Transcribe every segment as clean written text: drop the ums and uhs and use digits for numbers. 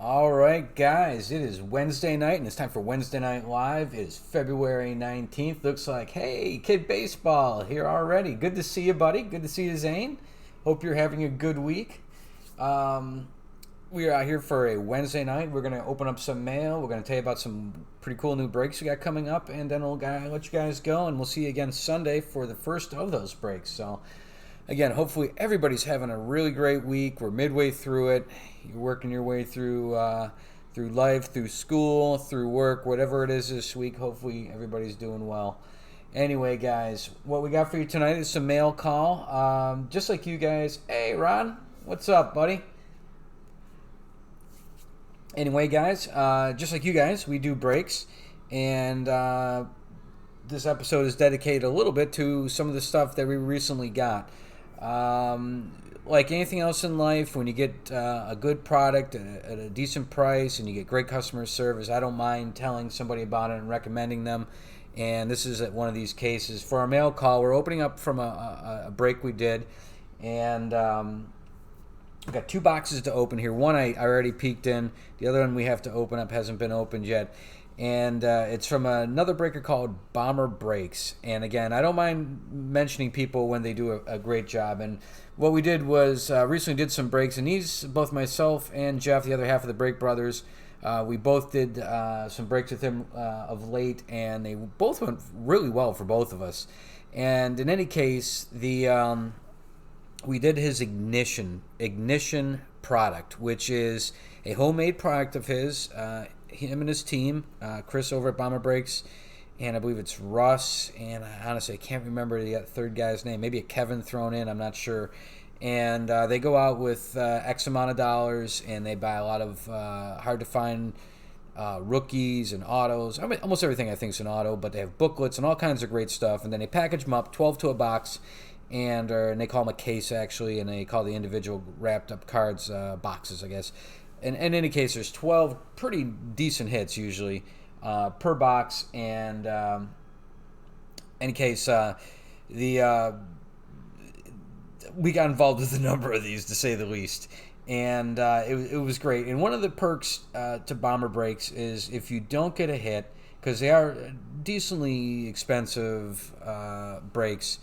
All right, guys, it is Wednesday night, and it's time for Wednesday Night Live. It is February 19th. Looks like, hey, Kid Baseball here already. Good to see you, buddy. Good to see you, Zane. Hope you're having a good week. Um, we are out here for a Wednesday night. We're going to open up some mail. We're going to tell you about some pretty cool new breaks we got coming up, and then we'll let you guys go, and we'll see you again Sunday for the first of those breaks. So, again, hopefully everybody's having a really great week. We're midway through it. You're working your way through life, through school, through work, whatever it is this week. Hopefully everybody's doing well. Anyway, guys, what we got for you tonight is some mail call. Just like you guys. Hey, Ron, what's up, buddy? Anyway, guys, just like you guys, we do breaks, and this episode is dedicated a little bit to some of the stuff that we recently got. Like anything else in life, when you get a good product at a decent price and you get great customer service, I don't mind telling somebody about it and recommending them. And this is one of these cases. For our mail call, we're opening up from a break we did, and we've got two boxes to open here. One I already peeked in. The other one we have to open up hasn't been opened yet. And it's from another breaker called Bomber Breaks. And again, I don't mind mentioning people when they do a great job. And what we did was recently did some breaks, and both myself and Jeff, the other half of the Break Brothers, we both did some breaks with him of late, and they both went really well for both of us. And in any case, we did his ignition product, which is a homemade product of his. Him and his team, Chris over at Bomber Breaks, and I believe it's Russ, and honestly I can't remember the third guy's name, maybe a Kevin thrown in, I'm not sure. And they go out with X amount of dollars, and they buy a lot of hard to find rookies and autos. I mean, almost everything I think is an auto, but they have booklets and all kinds of great stuff, and then they package them up, 12 to a box, and they call them a case actually, and they call the individual wrapped up cards boxes, I guess. And in any case, there's 12 pretty decent hits usually per box. And any case, we got involved with a number of these, to say the least. And it was great. And one of the perks to Bomber Breaks is if you don't get a hit, because they are decently expensive breaks,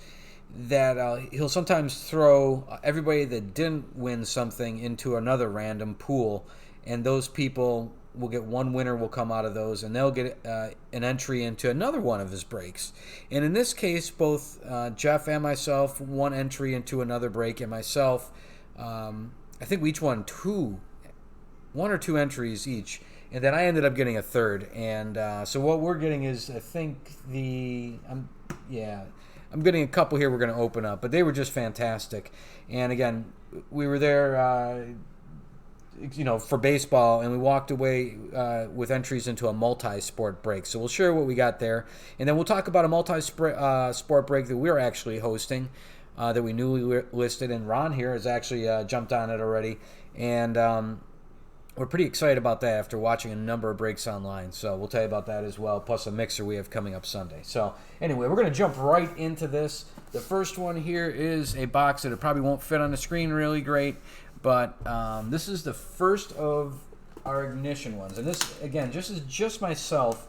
that he'll sometimes throw everybody that didn't win something into another random pool, and those people will get one winner will come out of those, and they'll get an entry into another one of his breaks. And in this case, both Jeff and myself, one entry into another break, and myself, I think we each won one or two entries each, and then I ended up getting a third. And so what we're getting is, I think I'm getting a couple here we're going to open up, but they were just fantastic. And again, we were there, for baseball, and we walked away with entries into a multi-sport break. So we'll share what we got there, and then we'll talk about a multi-sport break that we're actually hosting, that we newly listed, and Ron here has actually jumped on it already, and we're pretty excited about that after watching a number of breaks online. So we'll tell you about that as well, plus a mixer we have coming up Sunday. So anyway, we're going to jump right into this. The first one here is a box that it probably won't fit on the screen really great, but this is the first of our ignition ones. And this, again, just myself.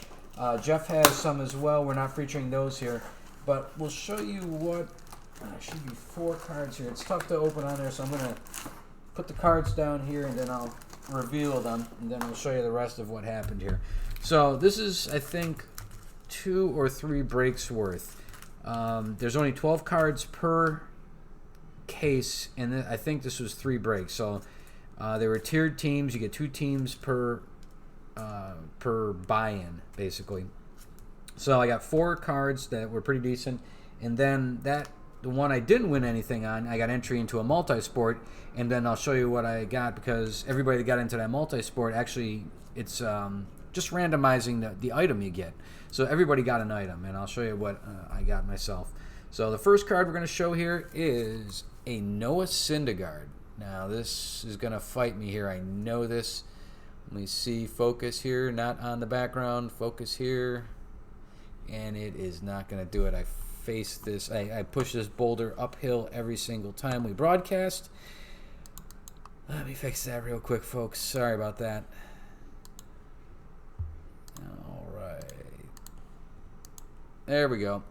Jeff has some as well. We're not featuring those here, but we'll show you what should be 4 cards here. It's tough to open on there, so I'm going to put the cards down here, and then I'll reveal them, and then we'll show you the rest of what happened here. So this is, I think, 2 or 3 breaks worth. There's only 12 cards per case, and I think this was 3 breaks. So they were tiered teams. You get 2 teams per buy-in, basically. So I got 4 cards that were pretty decent, and then the one I didn't win anything on, I got entry into a multi-sport, and then I'll show you what I got, because everybody that got into that multi-sport, actually, it's just randomizing the item you get. So everybody got an item, and I'll show you what I got myself. So the first card we're going to show here is a Noah Syndergaard. Now, this is going to fight me here. I know this. Let me see. Focus here, not on the background. Focus here. And it is not going to do it. I push this boulder uphill every single time we broadcast. Let me fix that real quick, folks. Sorry about that. All right. There we go.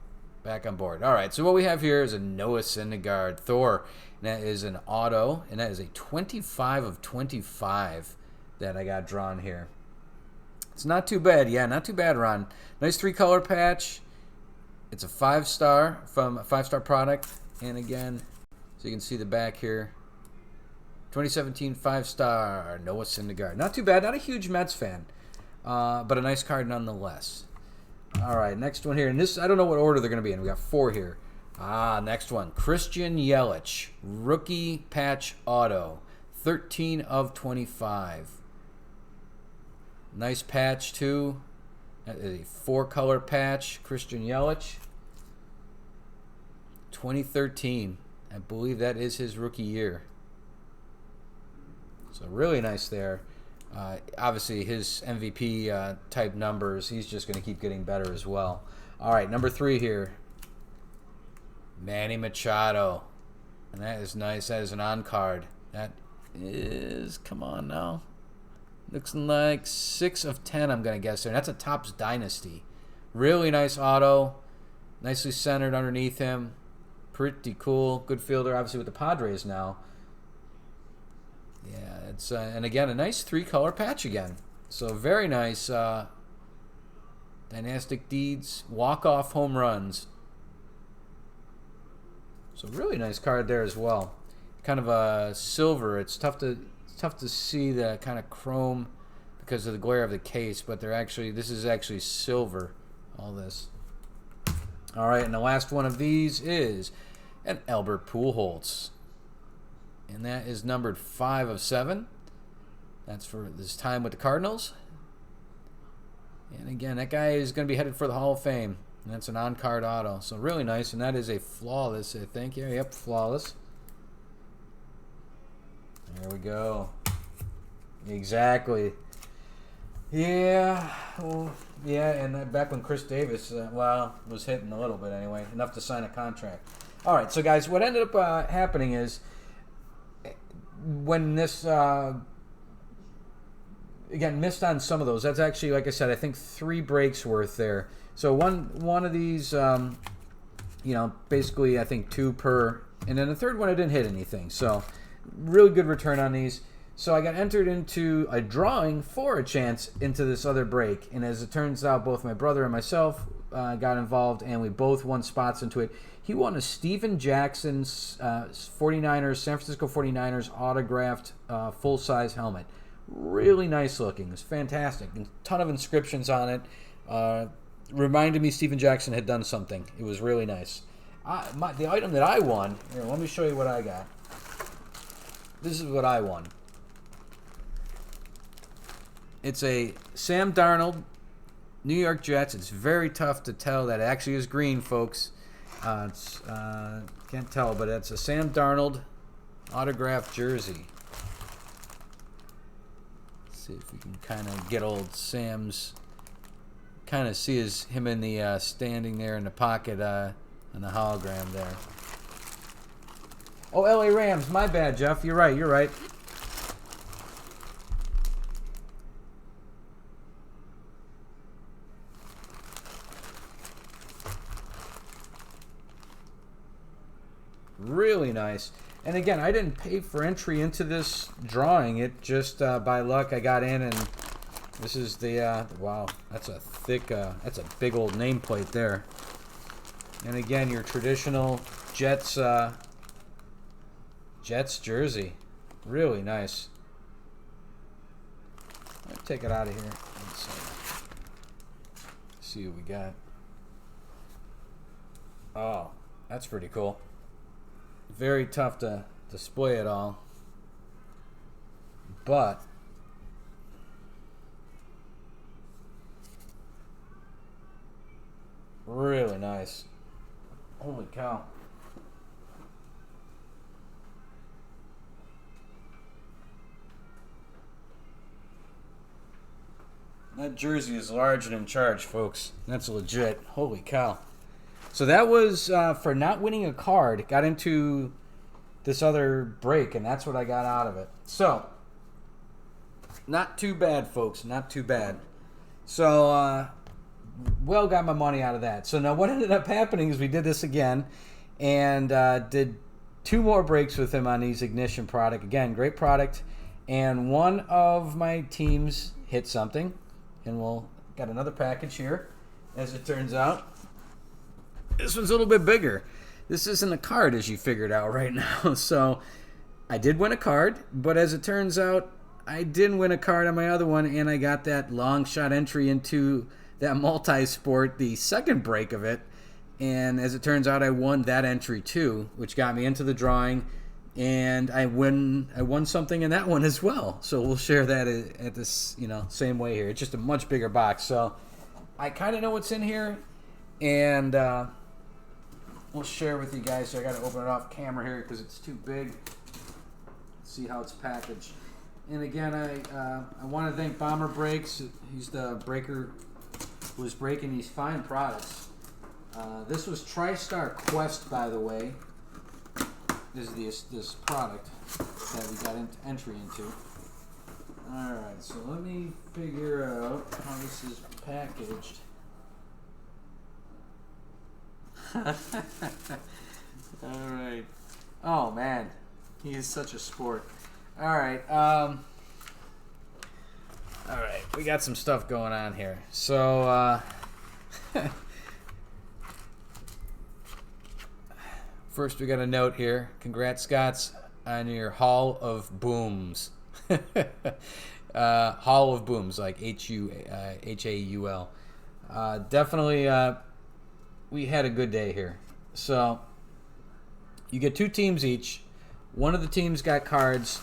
Back on board. All right, so what we have here is a Noah Syndergaard Thor. And that is an auto, and that is a 25 of 25 that I got drawn here. It's not too bad. Yeah, not too bad, Ron. Nice 3-color patch. It's a 5-star from a 5-star product. And again, so you can see the back here. 2017 5-star Noah Syndergaard. Not too bad. Not a huge Mets fan, but a nice card nonetheless. All right, next one here. And this, I don't know what order they're going to be in. We got 4 here. Next one. Christian Yelich. Rookie patch auto. 13 of 25. Nice patch, too. That is a 4-color patch. Christian Yelich. 2013. I believe that is his rookie year. So really nice there. Obviously, his MVP type numbers, he's just going to keep getting better as well. All right, number 3 here. Manny Machado. And that is nice. That is an on-card. That is, come on now. Looks like 6 of 10, I'm going to guess there. And that's a Topps Dynasty. Really nice auto. Nicely centered underneath him. Pretty cool. Good fielder, obviously, with the Padres now. Yeah, it's and again a nice 3-color patch again. So very nice. Dynastic deeds, walk-off home runs. So really nice card there as well. Kind of a silver. It's tough to see the kind of chrome because of the glare of the case, but this is actually silver. All this. All right, and the last one of these is an Albert Pujols. And that is numbered 5 of 7. That's for this time with the Cardinals. And again, that guy is going to be headed for the Hall of Fame. And that's an on-card auto. So really nice. And that is a flawless, I think. Yeah, yep, flawless. There we go. Exactly. Yeah. Well, yeah, and back when Chris Davis, was hitting a little bit anyway. Enough to sign a contract. All right, so guys, what ended up happening is, when this again missed on some of those. That's actually, like I said, I think 3 breaks worth there. So one of these, basically I think 2 per, and then the third one I didn't hit anything. So really good return on these. So I got entered into a drawing for a chance into this other break, and as it turns out, both my brother and myself got involved, and we both won spots into it. He won a Steven Jackson's 49ers, San Francisco 49ers autographed full-size helmet. Really nice looking. It's fantastic. A ton of inscriptions on it. Reminded me Steven Jackson had done something. It was really nice. The item that I won, here, let me show you what I got. This is what I won. It's a Sam Darnold, New York Jets. It's very tough to tell that it actually is green, folks. Can't tell, but it's a Sam Darnold autographed jersey. Let's see if we can kind of get old Sam's, kind of see him in the standing there in the pocket on the hologram there. Oh, LA Rams. My bad, Jeff. You're right. Really nice. And again, I didn't pay for entry into this drawing. It just by luck I got in, and this is the wow, that's a thick that's a big old nameplate there. And again, your traditional Jets jersey. Really nice. Let's take it out of here. Let's see what we got. Oh, that's pretty cool. Very tough to display it all, but really nice. Holy cow. That jersey is large and in charge, folks. That's legit. Holy cow. So that was for not winning a card. Got into this other break, and that's what I got out of it. So, not too bad, folks. Not too bad. So, well, got my money out of that. So now what ended up happening is we did this again and did 2 more breaks with him on these ignition product. Again, great product. And one of my teams hit something, and we'll got another package here, as it turns out. This one's a little bit bigger. This isn't a card, as you figured out right now. So I did win a card, but as it turns out, I didn't win a card on my other one, and I got that long shot entry into that multi-sport, the second break of it. And as it turns out, I won that entry too, which got me into the drawing. And I won something in that one as well. So we'll share that at this, same way here. It's just a much bigger box. So I kind of know what's in here, and we'll share with you guys. So I got to open it off camera here because it's too big. Let's see how it's packaged. And again, I want to thank Bomber Breaks. He's the breaker who was breaking these fine products. This was TriStar Quest, by the way. This is this product that we got entry into. Alright, so let me figure out how this is packaged. Alright. Oh, man. He is such a sport. Alright, alright, we got some stuff going on here. So, first we got a note here. Congrats, Scots, on your Hall of Booms. Hall of Booms, like H-A-U-L. Definitely, we had a good day here. So, you get 2 teams each. One of the teams got cards,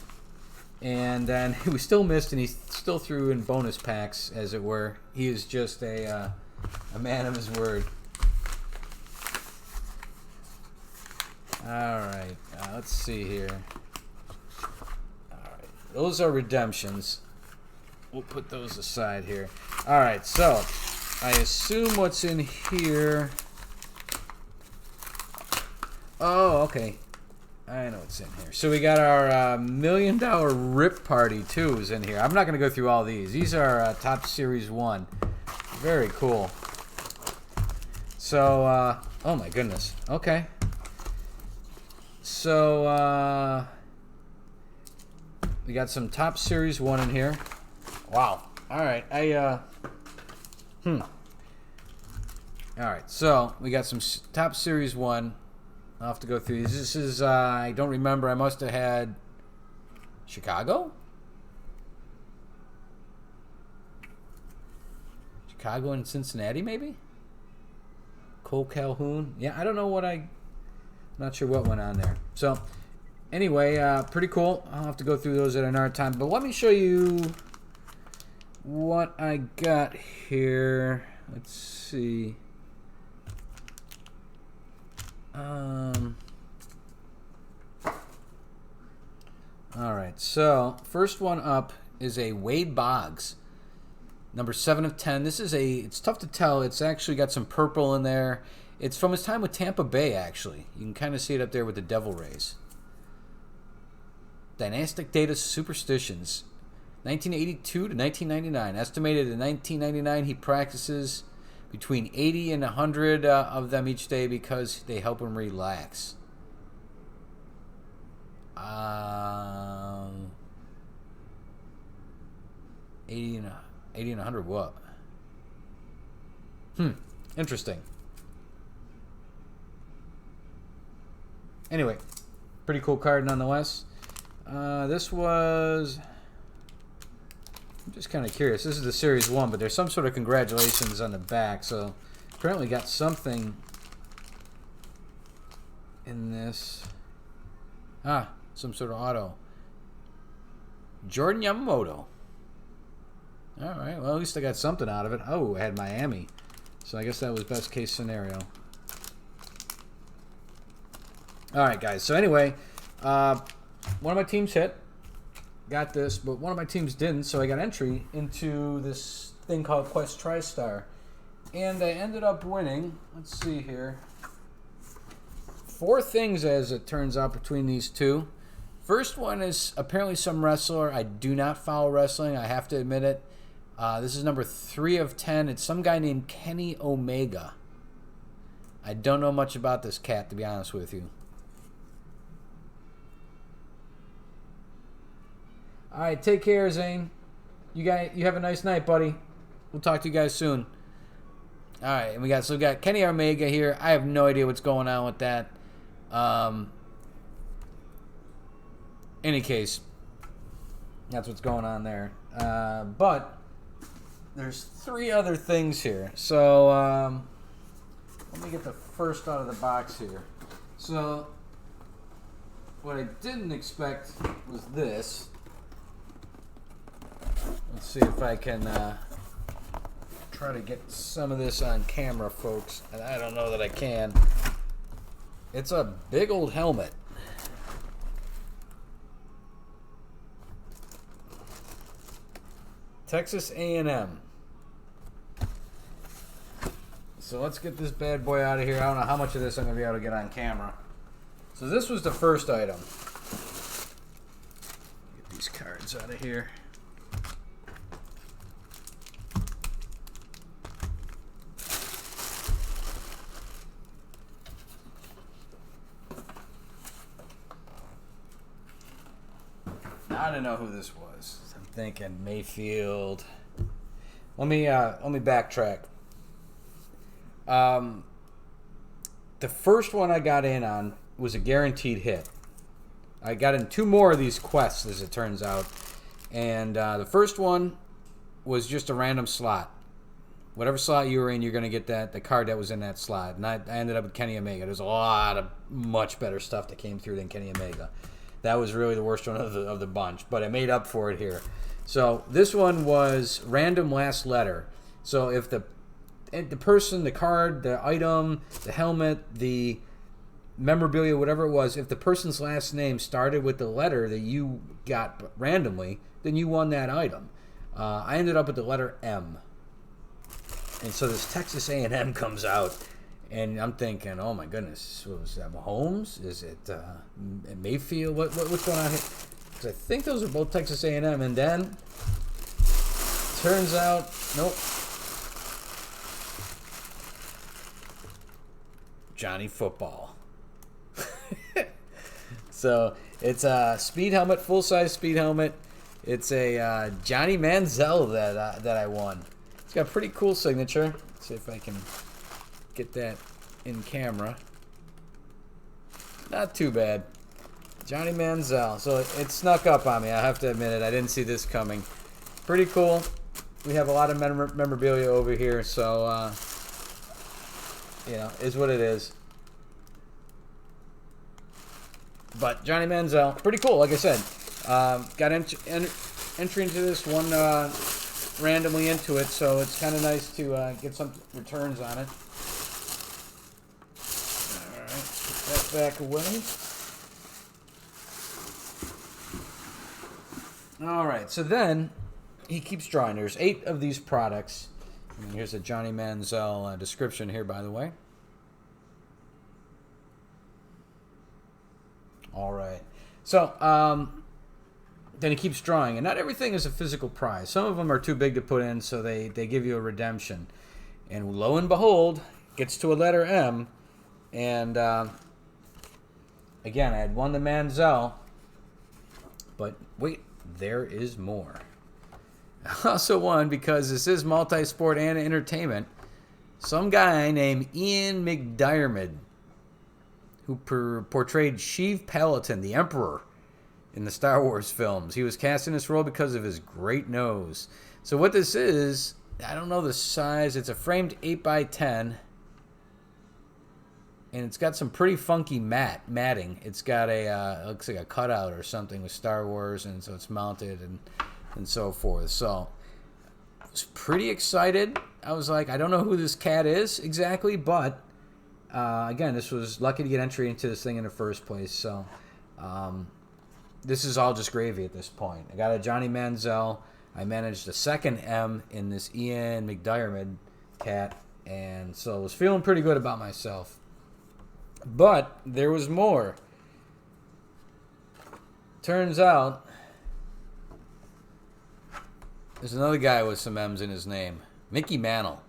and then we still missed, and he still threw in bonus packs, as it were. He is just a man of his word. Alright, let's see here. Alright, those are redemptions. We'll put those aside here. Alright, so I assume what's in here. Oh, okay. I know what's in here. So we got our $1 million Rip Party 2s in here. I'm not going to go through all these. These are Top Series 1. Very cool. So, oh my goodness. Okay. So, we got some Top Series 1 in here. Wow. Alright, Alright, so we got some Top Series 1. I'll have to go through these. This is, I don't remember. I must have had Chicago? Chicago and Cincinnati, maybe? Cole Calhoun? Yeah, I don't know what not sure what went on there. So, anyway, pretty cool. I'll have to go through those at another time. But let me show you what I got here. Let's see. Alright, so first one up is a Wade Boggs, number 7 of 10. This is it's tough to tell. It's actually got some purple in there. It's from his time with Tampa Bay, actually. You can kind of see it up there with the Devil Rays. Dynastic Data Superstitions, 1982 to 1999. Estimated in 1999, he practices between 80 and 100 of them each day because they help him relax. 80 and 100 what? Interesting. Anyway, pretty cool card nonetheless. This was... I'm just kind of curious. This is the Series 1, but there's some sort of congratulations on the back. So, apparently got something in this. Some sort of auto. Jordan Yamamoto. Alright, well, at least I got something out of it. Oh, I had Miami. So, I guess that was best case scenario. Alright, guys. So, anyway, one of my teams hit. Got this, but one of my teams didn't, so I got entry into this thing called Quest TriStar. And I ended up winning, let's see here, 4 things, as it turns out, between these two. First one is apparently some wrestler. I do not follow wrestling. I have to admit it. This is number 3 of 10. It's some guy named Kenny Omega. I don't know much about this cat, to be honest with you. All right, take care, Zane. You have a nice night, buddy. We'll talk to you guys soon. All right, and we got Kenny Omega here. I have no idea what's going on with that. Any case, that's what's going on there. But there's 3 other things here. So let me get the first out of the box here. So what I didn't expect was this. Let's see if I can try to get some of this on camera, folks. And I don't know that I can. It's a big old helmet. Texas A&M. So let's get this bad boy out of here. I don't know how much of this I'm going to be able to get on camera. So this was the first item. Get these cards out of here. I don't know who this was. I'm thinking Mayfield. Let me backtrack. The first one I got in on was a guaranteed hit. I got in 2 more of these quests, as it turns out, and the first one was just a random slot. Whatever slot you were in, you're going to get the card that was in that slot. And I ended up with Kenny Omega. There's a lot of much better stuff that came through than Kenny Omega. That was really the worst one of the bunch, but I made up for it here. So this one was random last letter. So if the person, the card, the item, the helmet, the memorabilia, whatever it was, if the person's last name started with the letter that you got randomly, then you won that item. I ended up with the letter M. And so this Texas A&M comes out, and I'm thinking, oh my goodness, was that Mahomes? Is it Mayfield? What's going on here? Because I think those are both Texas A&M. And then turns out, nope. Johnny Football. So it's a speed helmet, full-size speed helmet. It's a Johnny Manziel that I won. It's got a pretty cool signature. Let's see if I can get that in camera. Not too bad. Johnny Manziel. So it snuck up on me. I have to admit it. I didn't see this coming. Pretty cool. We have a lot of memorabilia over here, so is what it is. But Johnny Manziel, pretty cool. Like I said, got entry into this one randomly into it, so it's kind of nice to get some returns on it. All right, put that back away. All right, so then he keeps drawing. There's 8 of these products. And here's a Johnny Manziel description here, by the way. All right. So then he keeps drawing, and not everything is a physical prize. Some of them are too big to put in, so they give you a redemption. And lo and behold, gets to a letter M, and again, I had won the Manziel, but wait, there is more. I also won, because this is multi-sport and entertainment, some guy named Ian McDiarmid, who portrayed Sheev Palatine, the Emperor, in the Star Wars films. He was cast in this role because of his great nose. So what this is, I don't know the size. It's a framed 8x10, and it's got some pretty funky matting. It's got it looks like a cutout or something with Star Wars, and so it's mounted and so forth. So I was pretty excited. I was like, I don't know who this cat is exactly, but again, this was lucky to get entry into this thing in the first place. So this is all just gravy at this point. I got a Johnny Manziel. I managed a second M in this Ian McDiarmid cat, and so I was feeling pretty good about myself. But there was more. Turns out there's another guy with some M's in his name. Mickey Mantle.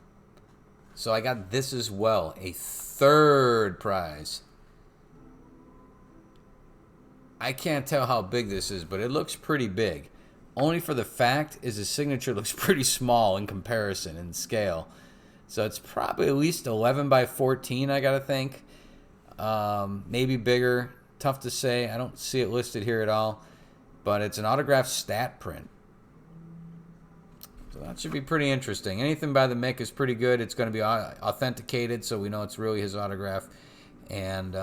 So I got this as well. A third prize. I can't tell how big this is, but it looks pretty big. Only for the fact is his signature looks pretty small in comparison in scale. So it's probably at least 11 by 14, I gotta think. Maybe bigger. Tough to say. I don't see it listed here at all. But it's an autographed stat print. So that should be pretty interesting. Anything by the Mick is pretty good. It's going to be authenticated, so we know it's really his autograph. And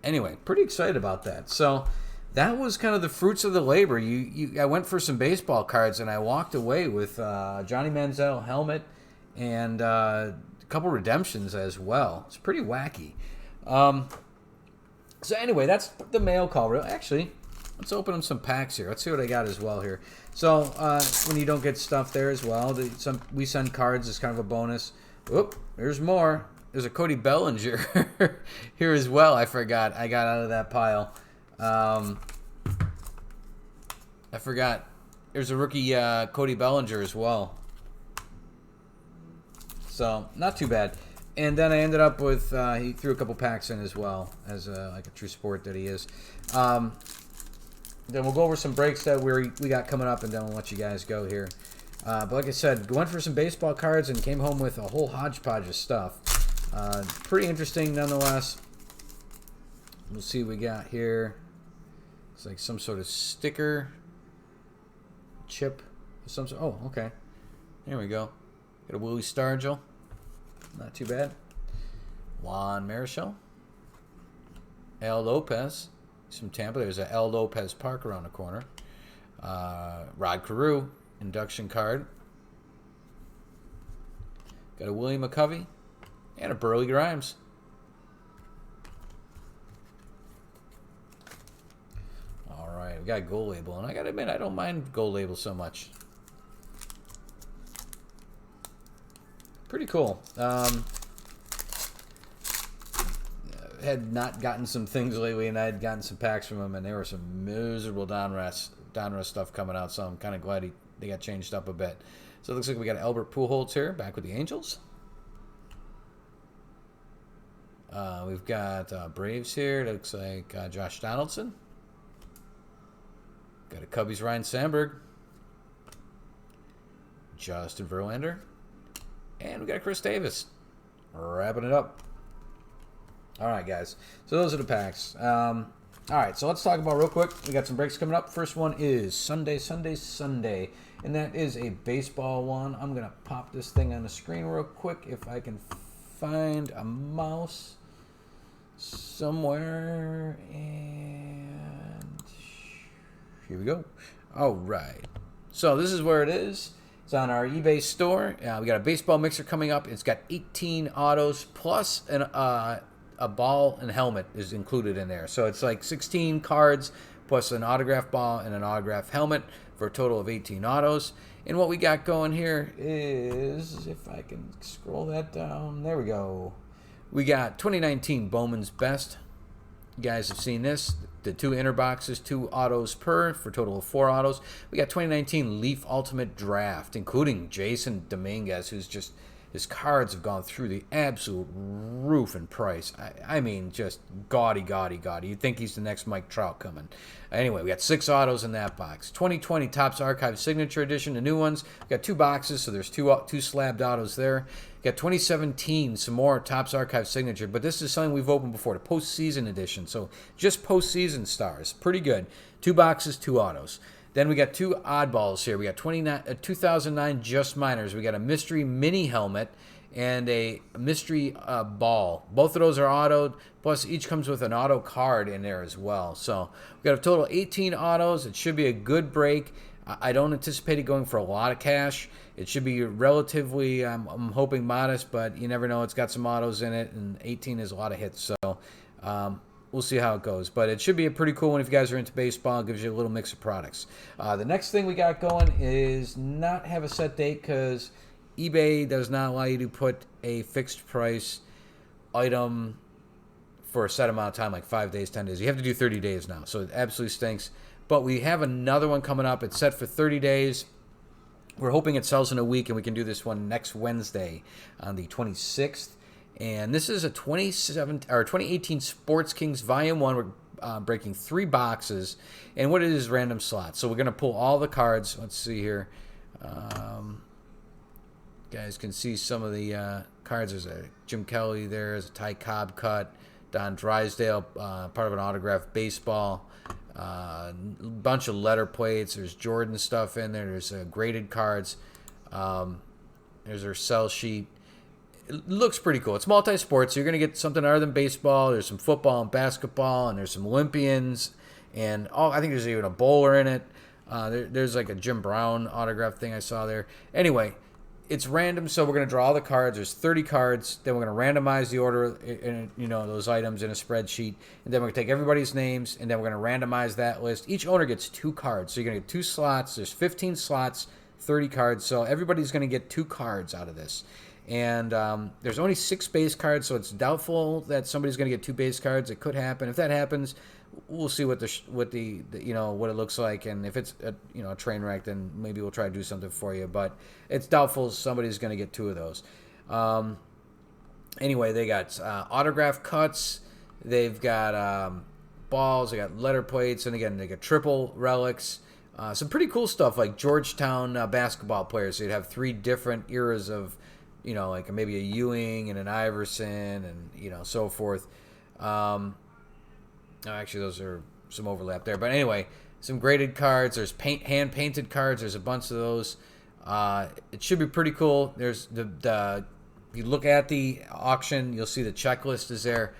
anyway, pretty excited about that. So that was kind of the fruits of the labor. I went for some baseball cards, and I walked away with Johnny Manziel helmet and a couple redemptions as well. It's pretty wacky. So anyway, that's the mail call. Actually, let's open up some packs here. Let's see what I got as well here. So when you don't get stuff there as well, we send cards as kind of a bonus. Oop, there's more. There's a Cody Bellinger here as well. I forgot. I got out of that pile. I forgot. There's a rookie Cody Bellinger as well. So not too bad. And then I ended up with he threw a couple packs in as well, as like a true sport that he is. Then we'll go over some breaks that we got coming up, and then we'll let you guys go here. But like I said, went for some baseball cards and came home with a whole hodgepodge of stuff. Pretty interesting nonetheless. We'll see what we got here. It's like some sort of sticker, chip, some sort. Oh, okay. There we go. Got a Willie Stargell. Not too bad. Juan Marichal. Al Lopez. From Tampa. There's a Al Lopez Park around the corner. Rod Carew. Induction card. Got a William McCovey. And a Burley Grimes. Alright. We got gold label. And I gotta admit, I don't mind gold label so much. Pretty cool. Had not gotten some things lately, and I had gotten some packs from him, and there were some miserable Donruss stuff coming out, so I'm kind of glad they got changed up a bit. So it looks like we got Albert Pujols here, back with the Angels. We've got Braves here. It looks like Josh Donaldson. Got a Cubbies Ryan Sandberg. Justin Verlander. And we got a Chris Davis. Wrapping it up. All right, guys. So those are the packs. All right, so let's talk about real quick. We got some breaks coming up. First one is Sunday. And that is a baseball one. I'm going to pop this thing on the screen real quick if I can find a mouse somewhere. And here we go. All right. So this is where it is. It's on our eBay store. We got a baseball mixer coming up. It's got 18 autos plus a ball and helmet is included in there. So it's like 16 cards plus an autograph ball and an autograph helmet for a total of 18 autos. And what we got going here is, if I can scroll that down, there we go. We got 2019 Bowman's Best. You guys have seen this. The 2 inner boxes, 2 autos per, for a total of 4 autos. We got 2019 Leaf Ultimate Draft, including Jason Dominguez, who's just, his cards have gone through the absolute roof in price. I mean, just gaudy. You'd think he's the next Mike Trout coming. Anyway, we got 6 autos in that box. 2020 Topps Archive Signature Edition, the new ones. We got 2 boxes, so there's two slabbed autos there. We got 2017, some more Topps Archive Signature, but this is something we've opened before, the postseason edition. So just postseason stars. Pretty good. 2 boxes, 2 autos. Then we got 2 oddballs here. We got 2009 Just Minors. We got a mystery mini helmet and a mystery ball. Both of those are autoed, plus each comes with an auto card in there as well. So we got a total of 18 autos. It should be a good break. I don't anticipate it going for a lot of cash. It should be relatively, I'm hoping, modest, but you never know. It's got some autos in it, and 18 is a lot of hits. So we'll see how it goes. But it should be a pretty cool one if you guys are into baseball. It gives you a little mix of products. The next thing we got going is not have a set date, because eBay does not allow you to put a fixed price item for a set amount of time, like 5 days, 10 days. You have to do 30 days now, so it absolutely stinks. But we have another one coming up. It's set for 30 days. We're hoping it sells in a week, and we can do this one next Wednesday on the 26th. And this is a 2018 Sports Kings Volume 1. We're breaking 3 boxes. And what it is random slots. So we're going to pull all the cards. Let's see here. Guys can see some of the cards. There's a Jim Kelly there. There's a Ty Cobb cut. Don Drysdale, part of an autographed baseball. Bunch of letter plates. There's Jordan stuff in there. There's graded cards. There's their sell sheet. It looks pretty cool. It's multi-sport, so you're going to get something other than baseball. There's some football and basketball, and there's some Olympians, and I think there's even a bowler in it. There's like a Jim Brown autograph thing I saw there. Anyway, it's random, so we're going to draw all the cards. There's 30 cards. Then we're going to randomize the order, those items in a spreadsheet. And then we're going to take everybody's names, and then we're going to randomize that list. Each owner gets 2 cards. So you're going to get 2 slots. There's 15 slots, 30 cards. So everybody's going to get 2 cards out of this. And there's only 6 base cards, so it's doubtful that somebody's going to get 2 base cards. It could happen. If that happens, we'll see what what it looks like, and if it's a train wreck, then maybe we'll try to do something for you. But it's doubtful somebody's going to get 2 of those. Anyway, they got autograph cuts. They've got balls. They got letter plates, and again they got triple relics. Some pretty cool stuff like Georgetown basketball players. So you'd have 3 different eras of, like maybe a Ewing and an Iverson and so forth. Actually, those are some overlap there. But anyway, some graded cards. There's hand-painted cards. There's a bunch of those. It should be pretty cool. There's if you look at the auction, you'll see the checklist is there.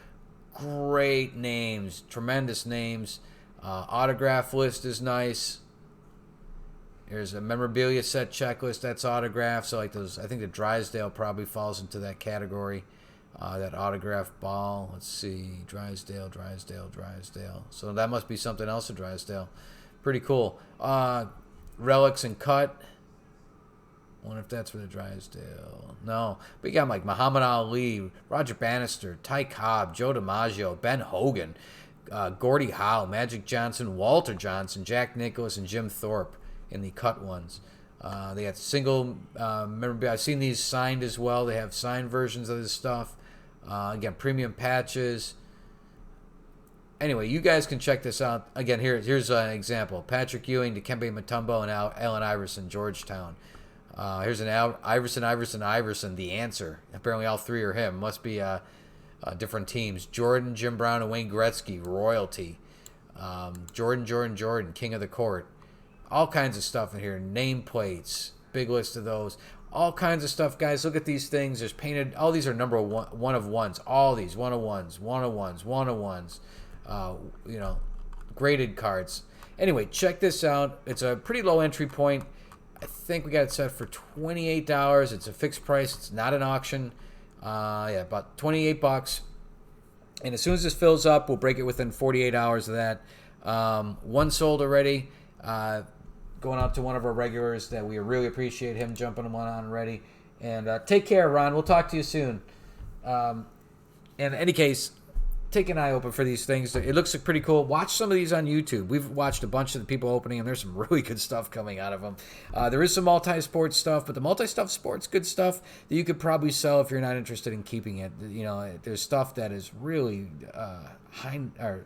Great names. Tremendous names. Autograph list is nice. There's a memorabilia set checklist that's autographed. So like those, I think the Drysdale probably falls into that category. That autographed ball. Let's see. Drysdale. So that must be something else of Drysdale. Pretty cool. Relics and cut. I wonder if that's for the Drysdale. No. But you got like Muhammad Ali, Roger Bannister, Ty Cobb, Joe DiMaggio, Ben Hogan, Gordie Howe, Magic Johnson, Walter Johnson, Jack Nicklaus, and Jim Thorpe in the cut ones. They got single memorabilia. I've seen these signed as well. They have signed versions of this stuff. Again, premium patches. Anyway, you guys can check this out. Again, here's an example. Patrick Ewing, Dikembe Mutombo, and Allen Iverson, Georgetown. Here's an Iverson, the answer. Apparently all 3 are him. Must be different teams. Jordan, Jim Brown, and Wayne Gretzky, royalty. Jordan, king of the court. All kinds of stuff in here. Nameplates. Big list of those. All kinds of stuff, guys. Look at these things. There's painted. All these are number one of ones. All these 1 of 1s. Graded cards. Anyway, check this out. It's a pretty low entry point. I think we got it set for $28. It's a fixed price. It's not an auction. About $28. And as soon as this fills up, we'll break it within 48 hours of that. One sold already. Going out to one of our regulars that we really appreciate him jumping one on already. And take care, Ron. We'll talk to you soon. And in any case, take an eye open for these things. It looks pretty cool. Watch some of these on YouTube. We've watched a bunch of the people opening them. There's some really good stuff coming out of them. There is some multi-sport stuff, but the multi-stuff sport's good stuff that you could probably sell if you're not interested in keeping it. There's stuff that is really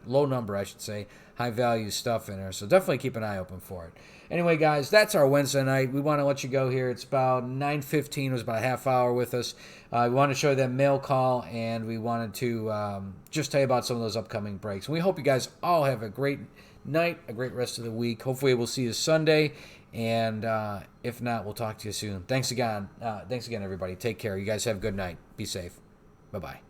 low number, I should say, high value stuff in there. So definitely keep an eye open for it. Anyway, guys, that's our Wednesday night. We want to let you go here. It's about 9:15. It was about a half hour with us. We wanted to show you that mail call, and we wanted to just tell you about some of those upcoming breaks. And we hope you guys all have a great night, a great rest of the week. Hopefully, we'll see you Sunday. And if not, we'll talk to you soon. Thanks again, everybody. Take care. You guys have a good night. Be safe. Bye-bye.